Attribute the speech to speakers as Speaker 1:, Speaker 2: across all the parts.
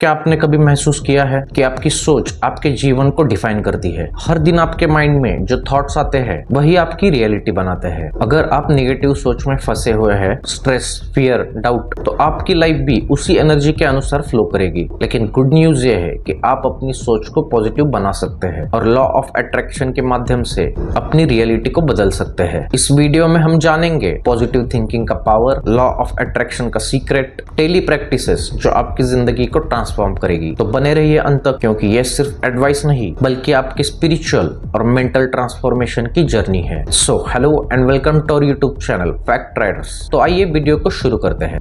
Speaker 1: क्या आपने कभी महसूस किया है कि आपकी सोच आपके जीवन को डिफाइन करती है? हर दिन आपके माइंड में जो थॉट्स आते हैं वही आपकी रियलिटी बनाते हैं। अगर आप नेगेटिव सोच में फंसे हुए हैं, स्ट्रेस, फियर, डाउट, तो आपकी लाइफ भी उसी एनर्जी के अनुसार फ्लो करेगी। लेकिन गुड न्यूज ये है कि आप अपनी सोच को पॉजिटिव बना सकते हैं और लॉ ऑफ अट्रैक्शन के माध्यम से अपनी रियलिटी को बदल सकते हैं। इस वीडियो में हम जानेंगे पॉजिटिव थिंकिंग का पावर, लॉ ऑफ अट्रैक्शन का सीक्रेट, डेली प्रैक्टिसेस जो आपकी जिंदगी को ट्रांसफॉर्म करेगी। तो बने रहिए अंत तक, क्योंकि ये सिर्फ एडवाइस नहीं बल्कि आपकी स्पिरिचुअल और मेंटल ट्रांसफॉर्मेशन की जर्नी है। So hello and welcome to our YouTube channel fact riders. तो आइए वीडियो को शुरू करते हैं।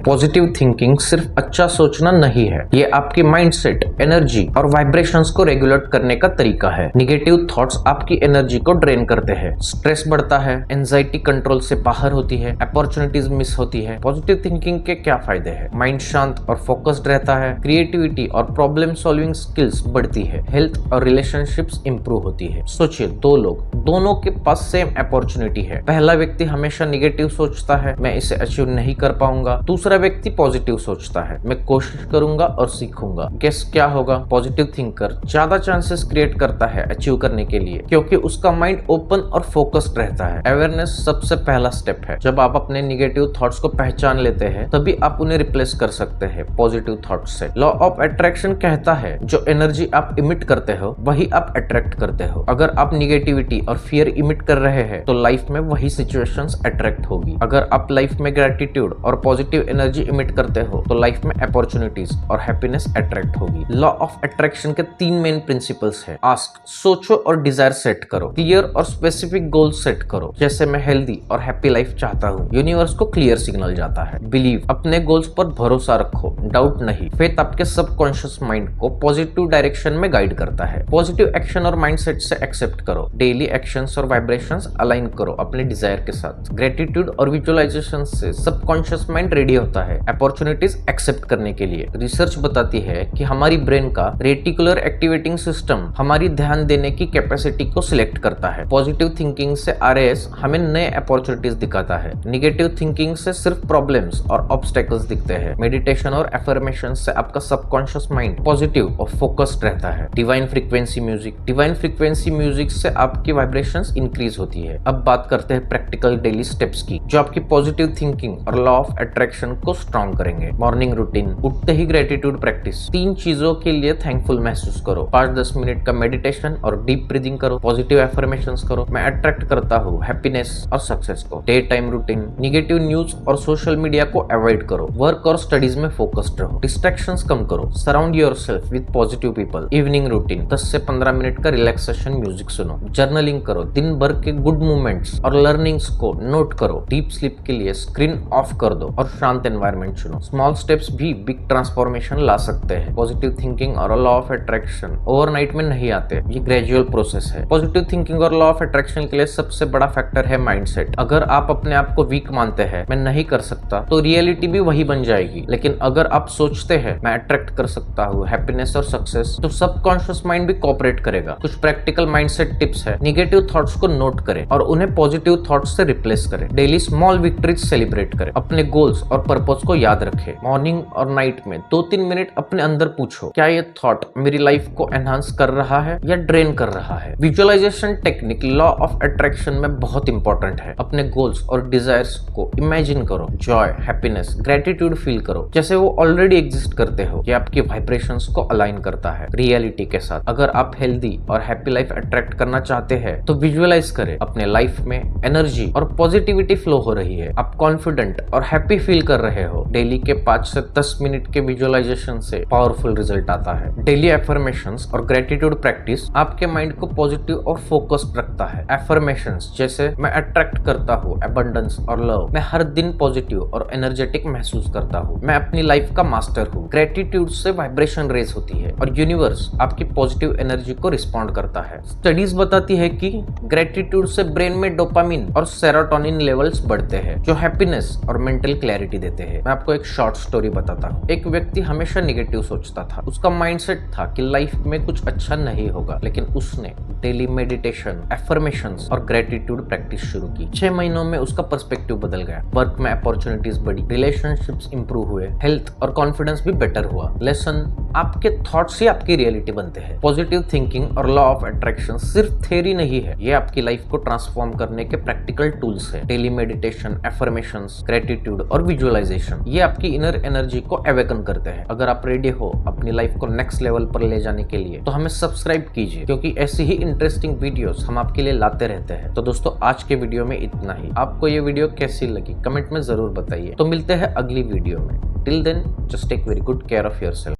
Speaker 1: पॉजिटिव थिंकिंग सिर्फ अच्छा सोचना नहीं है, ये आपकी माइंडसेट, एनर्जी और वाइब्रेशंस को रेगुलेट करने का तरीका है। नेगेटिव थॉट्स आपकी एनर्जी को ड्रेन करते हैं, स्ट्रेस बढ़ता है, एंजाइटी कंट्रोल से बाहर होती है, अपॉर्चुनिटीज मिस होती है। पॉजिटिव थिंकिंग के क्या फायदे हैं? माइंड शांत और फोकस्ड रहता है, क्रिएटिविटी और प्रॉब्लम सॉल्विंग स्किल्स बढ़ती है, हेल्थ और रिलेशनशिप्स इंप्रूव होती है। सोचिए, दो लोग, दोनों के पास सेम अपॉर्चुनिटी है। पहला व्यक्ति हमेशा नेगेटिव सोचता है, मैं इसे अचीव नहीं कर पाऊंगा। दूसरा व्यक्ति पॉजिटिव सोचता है, मैं कोशिश करूंगा और सीखूंगा। गेस क्या होगा? पॉजिटिव थिंकर ज्यादा चांसेस क्रिएट करता है अचीव करने के लिए, क्योंकि उसका माइंड ओपन और फोकस्ड रहता है। अवेयरनेस सबसे पहला स्टेप है। जब आप अपने नेगेटिव थॉट्स को पहचान लेते हैं, तभी आप उन्हें रिप्लेस कर सकते हैं पॉजिटिव थॉट्स से। लॉ ऑफ अट्रैक्शन कहता है, जो एनर्जी आप इमिट करते हो वही आप अट्रैक्ट करते हो। अगर आप निगेटिविटी और फियर इमिट कर रहे हैं, तो लाइफ में वही सिचुएशंस अट्रैक्ट होगी। अगर आप लाइफ में ग्रेटिट्यूड और पॉजिटिव एनर्जी इमिट करते हो, तो लाइफ में अपॉर्चुनिटीज और हैप्पीनेस अट्रैक्ट होगी। लॉ ऑफ अट्रैक्शन के 3 मेन प्रिंसिपल्स है। आस्क, सोचो और डिजायर सेट करो। क्लियर और स्पेसिफिक गोल सेट करो, जैसे मैं हेल्दी और हैप्पी लाइफ चाहता हूँ। यूनिवर्स को क्लियर सिग्नल जाता है। बिलीव, अपने गोल्स पर भरोसा रखो, डाउट नहीं। फेथ आपके सबकॉन्शियस माइंड को पॉजिटिव डायरेक्शन में गाइड करता है। पॉजिटिव एक्शन और माइंडसेट से एक्सेप्ट करो। डेली एक्शंस और वाइब्रेशंस अलाइन करो अपने डिजायर के साथ। ग्रेटिट्यूड और विजुअलाइजेशन से सबकॉन्शियस माइंड रेडी होता है अपॉर्चुनिटीज एक्सेप्ट करने के लिए। रिसर्च बताती है कि हमारी ब्रेन का रेटिकुलर एक्टिवेटिंग सिस्टम हमारी ध्यान देने की कैपेसिटी को सिलेक्ट करता है। पॉजिटिव थिंकिंग से आरएएस हमें नए अपॉर्चुनिटीज दिखाता है। नेगेटिव थिंकिंग से सिर्फ प्रॉब्लम्स और ऑब्स्टेकल्स दिखते हैं। मेडिटेशन और एफर्मेशन से आपका सबकॉन्शियस माइंड पॉजिटिव और फोकस्ड रहता है। Divine frequency music, divine frequency music से आपकी वाइब्रेशंस इंक्रीज होती है। अब बात करते हैं प्रैक्टिकल डेली स्टेप्स की, जो आपकी पॉजिटिव थिंकिंग और लॉ ऑफ अट्रैक्शन को स्ट्रॉन्ग करेंगे। मॉर्निंग रूटीन, उठते ही ग्रेटिट्यूड प्रैक्टिस। 3 चीजों के लिए थैंकफुल महसूस करो। 5-10 मिनट का मेडिटेशन और डीप ब्रीदिंग करो। पॉजिटिव एफर्मेशंस करो, मैं अट्रैक्ट करता हूँ हैप्पीनेस और सक्सेस को। Day time routine, negative news और सोशल मीडिया को अवॉइड करो। वर्क और स्टडीज में फोकस्ड रहो। डिस्ट्रैक्शंस कम करो। Surround yourself with positive people. Evening routine, 10 से 15 मिनट का रिलैक्सेशन म्यूजिक सुनो। जर्नलिंग करो, दिन भर के गुड मोमेंट्स और लर्निंग्स को नोट करो। डीप स्लीप के लिए स्क्रीन ऑफ कर दो और शांत एनवायरनमेंट चुनो। स्मॉल स्टेप्स भी बिग ट्रांसफॉर्मेशन ला सकते हैं। पॉजिटिव थिंकिंग और लॉ ऑफ अट्रैक्शन ओवरनाइट में नहीं आते, ये ग्रेजुअल प्रोसेस है। पॉजिटिव थिंकिंग और लॉ ऑफ अट्रैक्शन के लिए सबसे बड़ा फैक्टर है माइंडसेट। अगर आप अपने आप को वीक मानते हैं, मैं नहीं कर सकता, तो रियलिटी भी वही बन जाएगी। लेकिन अगर आप सोचते हैं, मैं अट्रैक्ट कर सकता हूँ हैप्पीनेस और सक्सेस, तो सबकॉन्शियस माइंड भी कोऑपरेट करेगा। कुछ प्रैक्टिकल माइंडसेट टिप्स है। नेगेटिव थॉट्स को नोट करें और उन्हें पॉजिटिव थॉट्स से रिप्लेस करें। डेली स्मॉल विक्ट्रीज सेलिब्रेट करें। अपने गोल्स और पर्पस को याद रखें। मॉर्निंग और नाइट में 2-3 मिनट अपने अंदर पूछो, क्या ये थॉट मेरी लाइफ को एनहांस कर रहा है या ड्रेन कर रहा है? Visualisation technique law of attraction में बहुत इंपॉर्टेंट है। अपने गोल्स और डिजायर्स को इमेजिन करो। जॉय, हैप्पीनेस, ग्रेटिट्यूड फील करो, जैसे वो ऑलरेडी एग्जिस्ट करते हो। ये आपकी वाइब्रेशंस को अलाइन करता है रियलिटी के साथ। अगर आप हेल्दी और हैप्पी लाइफ अट्रैक्ट करना चाहते हैं, तो विजुअलाइज करें अपने लाइफ में एनर्जी और पॉजिटिविटी फ्लो हो रही है। आप कॉन्फिडेंट और हैप्पी फील कर रहे हो। डेली के 5 से 10 मिनट के विजुअलाइजेशन से पावरफुल रिजल्ट आता है। डेली एफर्मेशंस और ग्रेटिट्यूड प्रैक्टिस आपके माइंड को पॉजिटिव और फोकस्ड रखता है। एफर्मेशंस जैसे मैं अट्रैक्ट करता हूँ अबंडेंस और लव, मैं हर दिन पॉजिटिव और एनर्जेटिक महसूस करता हूँ, मैं अपनी लाइफ का मास्टर हूँ। ग्रेटिट्यूड से वाइब्रेशन रेज होती है और यूनिवर्स आपकी पॉजिटिव एनर्जी को रिस्पॉन्ड करता है। स्टडीज बताती है कि ग्रेटिट्यूड से ब्रेन में डोपामिन और सेरोटोनिन लेवल्स बढ़ते हैं, जो हैप्पीनेस और मेंटल क्लैरिटी देते देते हैं। मैं आपको एक शॉर्ट स्टोरी बताता हूँ। एक व्यक्ति हमेशा निगेटिव सोचता था। उसका माइंडसेट था कि लाइफ में कुछ अच्छा नहीं होगा, लेकिन उसने डेली मेडिटेशन, एफर्मेशंस और ग्रेटिट्यूड प्रैक्टिस शुरू की। 6 महीनों में उसका पर्सपेक्टिव बदल गया। वर्क में अपॉर्चुनिटीज बढ़ी, रिलेशनशिप्स इंप्रूव हुए, हेल्थ और कॉन्फिडेंस भी बेटर हुआ। लेसन, आपके थॉट्स ही आपकी रियलिटी बनते हैं। पॉजिटिव थिंकिंग और लॉ ऑफ अट्रैक्शन सिर्फ थ्योरी नहीं है, ये आपकी लाइफ को ट्रांसफॉर्म करने के प्रैक्टिकल टूल्स है। डेली मेडिटेशन, एफर्मेशंस, ग्रेटिट्यूड और विजुअलाइजेशन ये आपकी इनर एनर्जी को अवेकन करते हैं। अगर आप रेडी हो अपनी लाइफ को नेक्स्ट लेवल पर ले जाने के लिए तो हमें सब्सक्राइब कीजिए, क्योंकि ऐसी ही इंटरेस्टिंग वीडियोस हम आपके लिए लाते रहते हैं। तो दोस्तों, आज के वीडियो में इतना ही। आपको ये वीडियो कैसी लगी कमेंट में जरूर बताइए। तो मिलते हैं अगली वीडियो में। Till then, just take very good care of yourself.